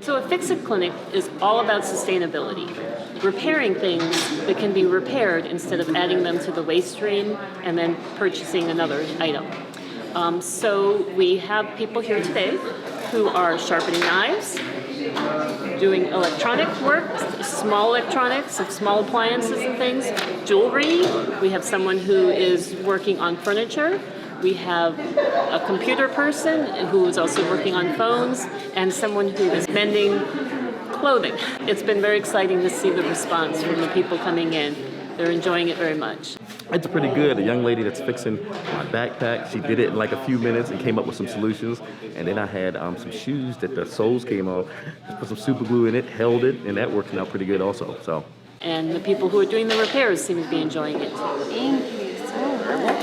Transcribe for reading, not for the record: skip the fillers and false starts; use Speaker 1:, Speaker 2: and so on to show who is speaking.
Speaker 1: So a Fixit Clinic is all about sustainability, repairing things that can be repaired instead of adding them to the waste stream and then purchasing another item. So we have people here today who are sharpening knives, doing electronic work, small electronics, small appliances and things, jewelry. We have someone who is working on furniture. We have a computer person who is also working on phones, and someone who is mending clothing. It's been very exciting to see the response from the people coming in. They're enjoying it very much.
Speaker 2: It's pretty good. A young lady that's fixing my backpack, she did it in like a few minutes and came up with some solutions. And then I had some shoes that the soles came off. Just put some super glue in it, held it, and that worked out pretty good also. So.
Speaker 1: And the people who are doing the repairs seem to be enjoying it too.
Speaker 3: Thank you so much.